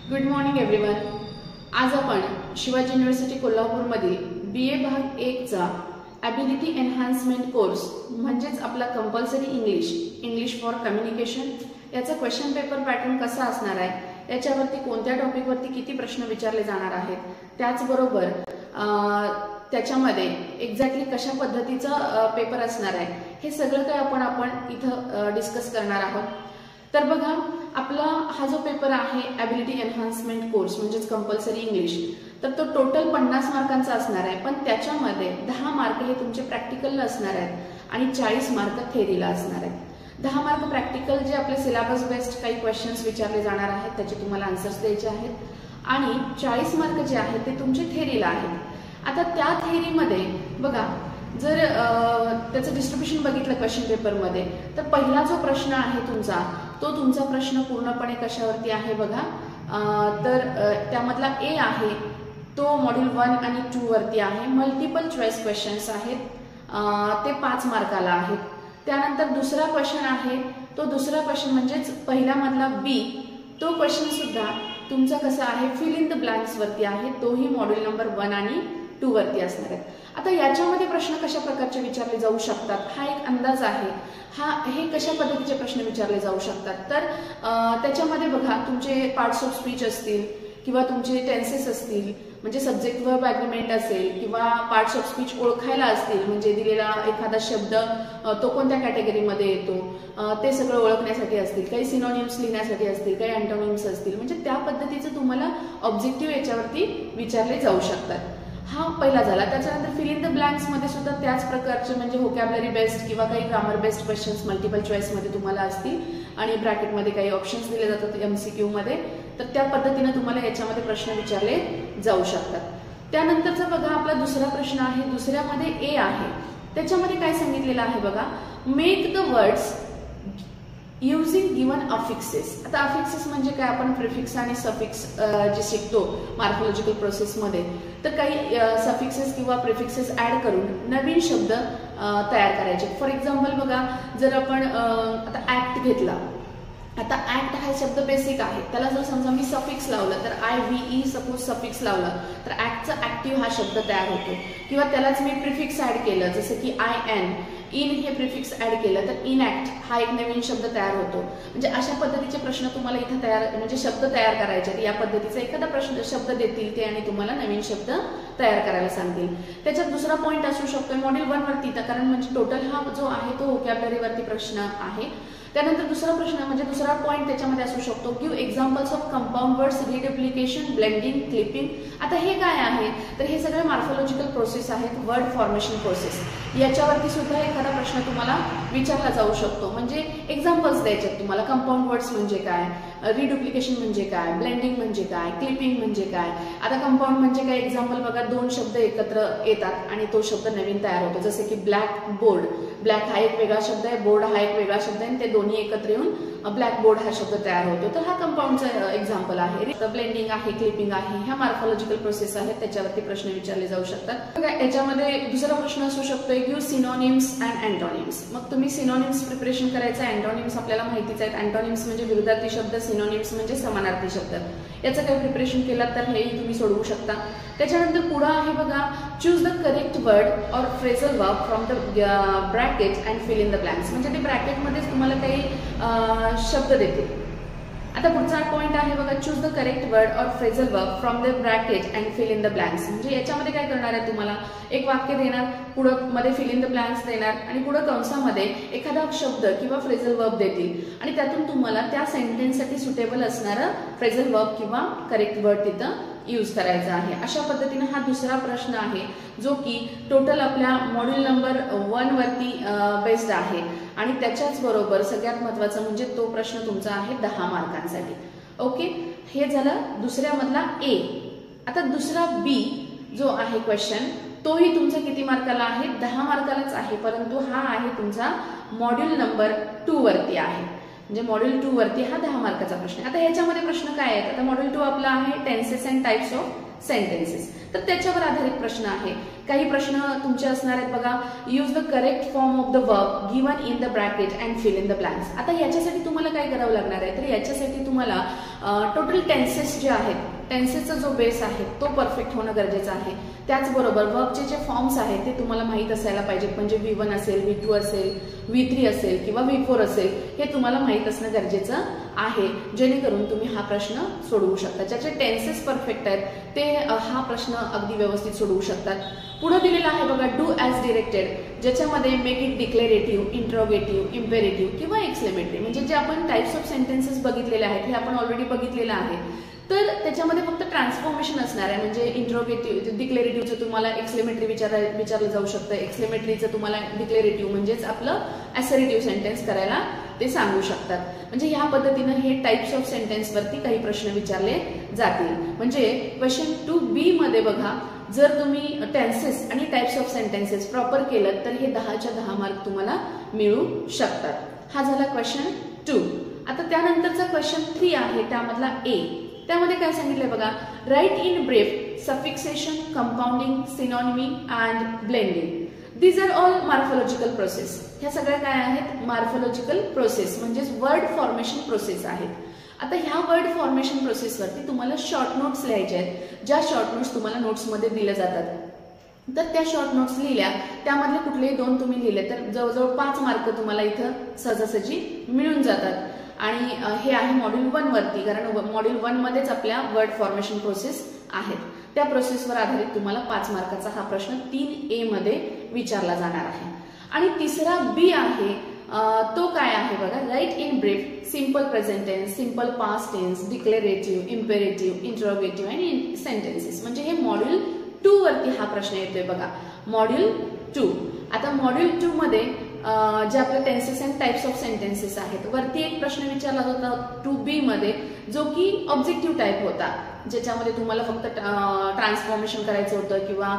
Good morning everyone. आज आपण Shivaji university कोल्हापूरमधील BA भाग 1 चा ॲबिलिटी एनहान्समेंट कोर्स म्हणजेच आपला कंपल्सरी इंग्लिश फॉर कम्युनिकेशन याचा क्वेश्चन पेपर पॅटर्न कसा असणार आहे, याच्यावरती कोणत्या टॉपिकवरती किती प्रश्न विचारले जाणार आहेत, त्याचबरोबर त्याच्यामध्ये एक्झॅक्टली कशा पद्धतीचा पेपर असणार आहे, हे सगळं काही आपण इथं डिस्कस करणार आहोत. तर बघा, आपला हा जो पेपर आहे ॲबिलिटी एनहान्समेंट कोर्स म्हणजेच कंपल्सरी इंग्लिश, तर तो टोटल 50 मार्कांचा असणार आहे. पण त्याच्यामध्ये 10 मार्क हे तुमचे प्रॅक्टिकलला असणार आहेत आणि 40 मार्क थेरीला असणार आहेत. 10 मार्क प्रॅक्टिकल जे आपले सिलेबस बेस्ड काही क्वेश्चन्स विचारले जाणार आहेत, त्याचे तुम्हाला आन्सर्स द्यायचे आहेत, आणि 40 मार्क जे आहेत ते तुमचे थेरीला आहेत. आता त्या थेरीमध्ये बघा, जर त्याचं डिस्ट्रीब्युशन बघितलं क्वेश्चन पेपरमध्ये, तर पहिला जो प्रश्न आहे तुमचा प्रश्न पूर्णपणे कशावरती आहे बघा, तर त्यामधला A आहे तो मॉड्यूल 1 आणि 2 वरती आहे. मल्टिपल चॉईस क्वेश्चन्स आहेत, ते 5 मार्काला आहेत. त्यानंतर दुसरा क्वेश्चन आहे, तो दुसरा क्वेश्चन म्हणजेच पहिल्यामधला B, तो क्वेश्चन सुद्धा तुमचा कसा आहे, फिल इन द ब्लँक्स वरती आहे, तोही मॉड्यूल नंबर 1 आणि 2 वरती असणार आहे. आता याच्यामध्ये प्रश्न कशा प्रकारचे विचारले जाऊ शकतात, हा एक अंदाज आहे. हे कशा पद्धतीचे प्रश्न विचारले जाऊ शकतात, तर त्याच्यामध्ये बघा, तुमचे पार्ट्स ऑफ स्पीच असतील किंवा तुमचे टेन्सेस असतील, म्हणजे सब्जेक्ट वर्ब ॲग्रीमेंट असेल, किंवा पार्ट्स ऑफ स्पीच ओळखायला असतील, म्हणजे दिलेला एखादा शब्द तो कोणत्या कॅटेगरीमध्ये येतो ते सगळं ओळखण्यासाठी असतील, काही सिनोनिम्स लिहिण्यासाठी असतील, काही अँटोनिम्स असतील, म्हणजे त्या पद्धतीचं तुम्हाला ऑब्जेक्टिव्ह याच्यावरती विचारले जाऊ शकतात. हा पहिला झाला. त्याच्यानंतर फिल इन द ब्लँक्स मध्ये सुद्धा त्याच प्रकारचे म्हणजे व्होकॅब्युलरी बेस्ड किंवा काही grammar based questions multiple choice मध्ये तुम्हाला असतील, आणि ब्रॅकेटमध्ये काही ऑप्शन्स दिले जातात MCQ मध्ये, तर त्या पद्धतीने तुम्हाला याच्यामध्ये प्रश्न विचारले जाऊ शकतात. त्यानंतरचा बघा, आपला दुसरा प्रश्न आहे, दुसऱ्यामध्ये A आहे, त्याच्यामध्ये काय सांगितलेलं आहे बघा, make the words using given affixes. आता अफिक्सेस म्हणजे काय, आपण प्रिफिक्स आणि सफिक्स जे शिकतो मॉर्फोलॉजिकल प्रोसेसमध्ये, तर काही सफिक्सेस किंवा प्रिफिक्सेस ऍड करून नवीन शब्द तयार करायचे. फॉर एक्झाम्पल बघा, जर आपण आता ऍक्ट घेतला, आता ऍक्ट हा शब्द बेसिक आहे, त्याला जर समजा मी सफिक्स लावलं, तर IVE सपोज सफिक्स लावला, तर ऍक्टचा ऍक्टिव्ह हा शब्द तयार होतो. किंवा त्यालाच मी प्रिफिक्स ऍड केलं, जसं की इन हे प्रिफिक्स ऍड केलं, तर इनॅक्ट हा एक नवीन शब्द तयार होतो. म्हणजे अशा पद्धतीचे प्रश्न तुम्हाला इथं म्हणजे शब्द तयार करायचे. या पद्धतीचा एखादा प्रश्न शब्द देतील ते, आणि तुम्हाला नवीन शब्द तयार करायला सांगतील. त्याच्यात दुसरा पॉईंट असू शकतो मॉड्यूल 1 वरती, कारण म्हणजे टोटल हा जो आहे तो व्होकॅब्युलरी वरती प्रश्न आहे. त्यानंतर दुसरा प्रश्न म्हणजे दुसरा पॉईंट त्याच्यामध्ये असू शकतो, give examples of compound words, reduplication, blending, clipping. आता हे काय आहे, तर हे सगळे मॉर्फोलॉजिकल प्रोसेस आहेत, वर्ड फॉर्मेशन प्रोसेस. याच्यावरती सुद्धा एखादा प्रश्न तुम्हाला विचारला जाऊ शकतो. म्हणजे एक्झाम्पल्स द्यायचे तुम्हाला, कंपाऊंड वर्ड्स म्हणजे काय, रिडुप्लिकेशन म्हणजे काय, ब्लेंडिंग म्हणजे काय, क्लिपिंग म्हणजे काय. आता कंपाऊंड म्हणजे काय, एक्झाम्पल बघा, 2 शब्द एकत्र येतात आणि तो शब्द नवीन तयार होतो, जसे की ब्लॅक बोर्ड. ब्लॅक हा एक वेगळा शब्द आहे, बोर्ड हा एक वेगळा शब्द आहे, आणि ते दोन्ही एकत्र येऊन ब्लॅक बोर्ड हा शब्द तयार होतो. तर हा कंपाऊंडचा एक्झाम्पल आहे. ब्लेंडिंग आहे, क्लिपिंग आहे, ह्या मॉर्फोलॉजिकल प्रोसेस आहेत, त्याच्यावरती प्रश्न विचारले जाऊ शकतात. याच्यामध्ये दुसरा प्रश्न असू शकतो, गिव्ह सिनोनिम्स अँड अँटोनिम्स. मग तुम्ही सिनोनिम्स प्रिपरेशन करायचं. अँटोनिम्स आपल्याला माहितीच आहेत, अँटोनिम्स म्हणजे विरुद्धार्थी शब्द, सिनोनिम्स म्हणजे समानार्थी शब्द. याचं काही प्रिपरेशन केलं तर हेही तुम्ही सोडवू शकता. त्याच्यानंतर पुढे आहे बघा, choose the correct word or phrasal verb from the bracket and fill in the blanks. म्हणजे ते ब्रॅकेटमध्येच तुम्हाला काही शब्द देतील. आता पुढचा पॉईंट आहे बघा, choose the correct word or phrasal verb from the bracket and fill in the blanks. म्हणजे याच्यामध्ये काय करणार आहे, तुम्हाला एक वाक्य देणार, पुढं मध्ये फिल इन द ब्लँक्स देणार, आणि पुढं कंसामध्ये एखादा शब्द किंवा फ्रेझल वर्ब देतील, आणि त्यातून तुम्हाला त्या सेंटेन्ससाठी सुटेबल असणारं फ्रेझल वर्ब किंवा करेक्ट वर्ड तिथं यूज करायचा आहे. अशा पद्धतीने हा दुसरा प्रश्न आहे, जो की टोटल आपल्या मॉड्यूल नंबर 1 वरती बेस्ड आहे. आणि त्याच्याच बरोबर सगळ्यात महत्वाचं म्हणजे तो प्रश्न तुमचा आहे 10 मार्कांसाठी. ओके, हे झालं दुसऱ्यामधला A. आता दुसरा B जो आहे क्वेश्चन, तोही तुमचा किती मार्काला आहे, 10 मार्कालाच आहे, परंतु हा आहे तुमचा मॉड्यूल नंबर 2 वरती आहे. म्हणजे मॉड्यूल 2 वरती हा 10 मार्काचा प्रश्न आहे. आता ह्याच्यामध्ये प्रश्न काय आहेत, आता मॉड्यूल 2 आपला आहे tenses and types of sentences. तर त्याच्यावर आधारित प्रश्न आहे काही प्रश्न तुमचे असणार आहेत बघा. Use the correct form of the verb given in the bracket and fill in the blanks. आता याच्यासाठी तुम्हाला काय करावं लागणार आहे, तर याच्यासाठी तुम्हाला टोटल टेन्सेस जे आहेत, टेन्सेसचा जो बेस आहे तो परफेक्ट होणं गरजेचं आहे. त्याचबरोबर वर्बचे जे फॉर्म्स आहेत ते तुम्हाला माहीत असायला पाहिजेत. म्हणजे V1 असेल, V2 असेल, V3 असेल किंवा V4 असेल, हे तुम्हाला माहीत असणं गरजेचं आहे, जेणेकरून तुम्ही हा प्रश्न सोडवू शकता. ज्याचे टेन्सेस परफेक्ट आहेत ते हा प्रश्न अगदी व्यवस्थित सोडवू शकतात. पुढे दिलेला आहे बघा डू ॲज डिरेक्टेड, ज्याच्यामध्ये make it declarative, interrogative, imperative किंवा एक्सक्लेमेटरी, म्हणजे जे आपण टाइप्स ऑफ सेंटेन्सेस बघितलेले आहेत हे आपण ऑलरेडी बघितलेलं आहे. तर त्याच्यामध्ये फक्त ट्रान्सफॉर्मेशन असणार आहे. म्हणजे इंट्रोगेटिव्ह डिक्लेरेटिव्हचं तुम्हाला एक्सक्लेमेटरी विचारलं जाऊ शकतं, एक्सक्लेमेटरीचं तुम्हाला डिक्लेरेटिव्ह म्हणजेच आपलं असर्टिव्ह सेंटेन्स करायला ते सांगू शकतात. म्हणजे ह्या पद्धतीनं हे टाइप्स ऑफ सेंटेन्सवरती काही प्रश्न विचारले जातील. म्हणजे क्वेश्चन 2B मध्ये बघा, जर तुम्ही टेन्सेस आणि टाइप्स ऑफ सेंटेन्सेस प्रॉपर केलं तर हे 10च्या 10 मार्क तुम्हाला मिळू शकतात. हा झाला क्वेश्चन 2. आता त्यानंतरचा क्वेश्चन 3 आहे, त्यामधला A. त्यामध्ये काय सांगितलंय बघा, write in brief suffixation, compounding, synonymy and blending. These are all morphological process. ह्या सगळ्या काय आहेत, मॉर्फोलॉजिकल प्रोसेस म्हणजेच वर्ड फॉर्मेशन प्रोसेस आहेत. आता ह्या वर्ड फॉर्मेशन प्रोसेसवरती तुम्हाला शॉर्ट नोट्स लिहायचे आहेत, ज्या शॉर्ट नोट्स तुम्हाला नोट्समध्ये दिल्या जातात. तर त्या शॉर्ट नोट्स लिहिल्या, त्यामधले कुठलेही 2 तुम्ही लिहिले तर जवळजवळ 5 मार्क तुम्हाला इथं सहजासहजी मिळून जातात. आणि हे आहे मॉड्यूल 1 वरती, कारण मॉड्यूल 1 मध्येच आपल्या वर्ड फॉर्मेशन प्रोसेस आहेत. त्या प्रोसेसवर आधारित तुम्हाला 5 मार्काचा हा प्रश्न 3A मध्ये विचारला जाणार आहे. आणि तिसरा B आहे, तो काय आहे बघा, write in brief simple present tense, simple past tense, declarative, imperative, interrogative आणि सेंटेन्सेस. म्हणजे हे मॉड्यूल 2 वरती हा प्रश्न येतोय बघा, मॉड्यूल 2. आता मॉड्यूल 2 मध्ये जे आपले tenses and types of sentences आहेत, वरती एक प्रश्न विचारला होता 2B मध्ये, जो की ऑब्जेक्टिव्ह टाइप होता, ज्याच्यामध्ये तुम्हाला फक्त ट्रान्सफॉर्मेशन करायचं होतं किंवा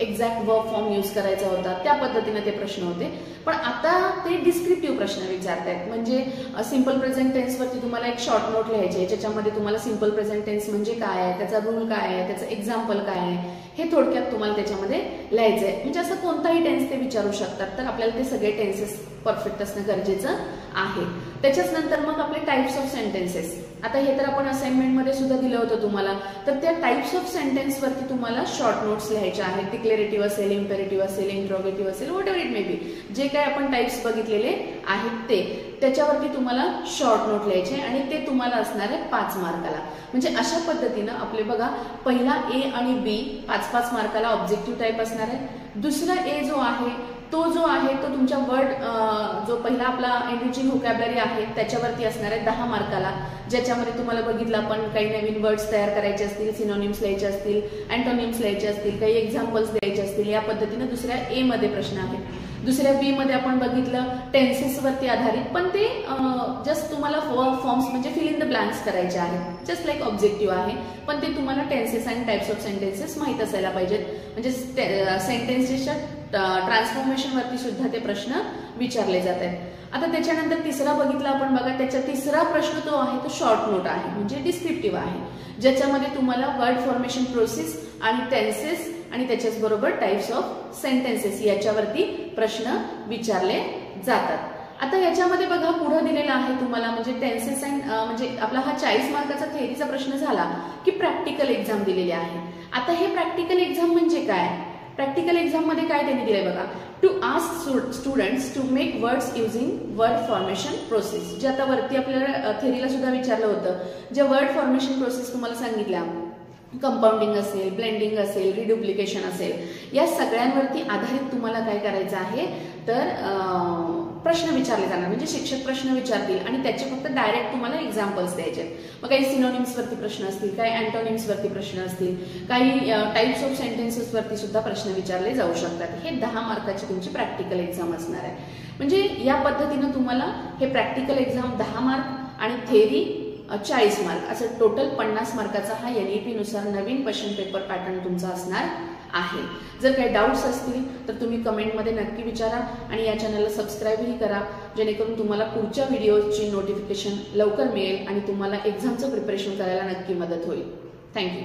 एक्झॅक्ट वर्ब फॉर्म यूज करायचा होता. त्या पद्धतीने ते प्रश्न होते. पण आता ते डिस्क्रिप्टिव्ह प्रश्न विचारतायत. म्हणजे सिंपल प्रेझेंट टेन्स वरती तुम्हाला एक शॉर्ट नोट लिहायची आहे, ज्याच्यामध्ये तुम्हाला सिंपल प्रेझेंट टेन्स म्हणजे काय आहे, त्याचा रूल काय आहे, त्याचं एक्झाम्पल काय आहे, हे थोडक्यात तुम्हाला त्याच्यामध्ये लिहायचं आहे. म्हणजे असं कोणताही टेन्स ते विचारू शकतात. तर आपल्याला ते सगळे टेन्सेस परफेक्ट असणं गरजेचं आहे. त्याच्याच नंतर मग आपले टाइप्स ऑफ सेंटेन्सेस. आता हे तर आपण असाइनमेंट मध्ये सुद्धा दिलं होतं तुम्हाला. तर त्या टाइप्स ऑफ सेंटेन्स वरती तुम्हाला शॉर्ट नोट्स लिहायच्या आहेत. डिक्लेरेटिव्ह असेल, इम्पेरेटिव्ह असेल, इंट्रोगेटिव्ह असेल, what ever it may be, जे काय आपण टाइप्स बघितलेले आहेत ते, त्याच्यावरती तुम्हाला शॉर्ट नोट लिहायचे आणि ते तुम्हाला असणार आहे 5 मार्काला. म्हणजे अशा पद्धतीनं आपले बघा, पहिला A आणि B 5-5 मार्काला ऑब्जेक्टिव्ह टाइप असणार आहे. दुसरा A जो आहे तो तुमच्या वर्ड, जो पहिला आपला एनरिचिंग व्होकॅब्युलरी आहे त्याच्यावरती असणार आहे 10 मार्काला, ज्याच्यामध्ये तुम्हाला बघितलं आपण काही नवीन वर्ड्स तयार करायचे असतील, सिनोनिम्स लिहायचे असतील, अँटोनिम्स लिहायचे असतील, काही एक्झाम्पल्स द्यायचे असतील. या पद्धतीने दुसऱ्या A मध्ये प्रश्न आहेत. दुसऱ्या B मध्ये आपण बघितलं टेन्सेसवरती आधारित, पण ते जस्ट तुम्हाला फॉर्म्स म्हणजे फिल इन द ब्लँक्स करायचे आहेत, जस्ट लाईक ऑब्जेक्टिव्ह आहे. पण ते तुम्हाला टेन्सेस आणि टाइप्स ऑफ सेंटेन्सेस माहीत असायला पाहिजेत. म्हणजे सेंटेन्सेसच्या ट्रान्सफॉर्मेशन वरती सुद्धा ते प्रश्न विचारले जात आहेत. आता त्याच्यानंतर तिसरा बघितला आपण बघा, त्याच्या तिसरा प्रश्न तो आहे तो शॉर्ट नोट आहे, म्हणजे डिस्क्रिप्टिव्ह आहे, ज्याच्यामध्ये तुम्हाला वर्ड फॉर्मेशन प्रोसेस आणि टेन्सेस आणि त्याच्याच बरोबर टाइप्स ऑफ सेंटेन्सेस याच्यावरती प्रश्न विचारले जातात. आता याच्यामध्ये बघा पुढे दिलेला आहे तुम्हाला, म्हणजे टेन्सेस अँड म्हणजे आपला हा 40 मार्काचा थेअरीचा प्रश्न झाला की प्रॅक्टिकल एक्झाम दिलेली आहे. आता हे प्रॅक्टिकल एक्झाम म्हणजे काय, प्रॅक्टिकल एक्झाम मध्ये काय त्यांनी दिलंय बघा, to ask students to make words using word formation process. जे आता वरती आपल्याला थेअरीला सुद्धा विचारलं होतं, जे वर्ड फॉर्मेशन प्रोसेस तुम्हाला सांगितल्या, कंपाऊंडिंग असेल, ब्लेंडिंग असेल, रिडुप्लिकेशन असेल, या सगळ्यांवरती आधारित तुम्हाला काय करायचं आहे तर प्रश्न विचारले जाणार. म्हणजे शिक्षक प्रश्न विचारतील आणि त्याचे फक्त डायरेक्ट तुम्हाला एक्झाम्पल्स द्यायचे. मग काही सिनोनिम्स वरती प्रश्न असतील, काही अँटोनिम्स वरती प्रश्न असतील, काही टाइप्स ऑफ सेंटेन्सेस वरती सुद्धा प्रश्न विचारले जाऊ शकतात. हे 10 मार्काची तुमची प्रॅक्टिकल एक्झाम असणार आहे. म्हणजे या पद्धतीनं तुम्हाला हे प्रॅक्टिकल एक्झाम 10 मार्क आणि थेअरी 40 मार्क, असं टोटल 50 मार्काचा हा NEP नुसार नवीन क्वेश्चन पेपर पॅटर्न तुमचा असणार आहे. जर काही डाऊट्स असतील तर तुम्ही कमेंटमध्ये नक्की विचारा आणि या चॅनलला सबस्क्राईबही करा, जेणेकरून तुम्हाला पुढच्या व्हिडिओची नोटिफिकेशन लवकर मिळेल आणि तुम्हाला एक्झामचं प्रिपरेशन करायला नक्की मदत होईल. थँक्यू.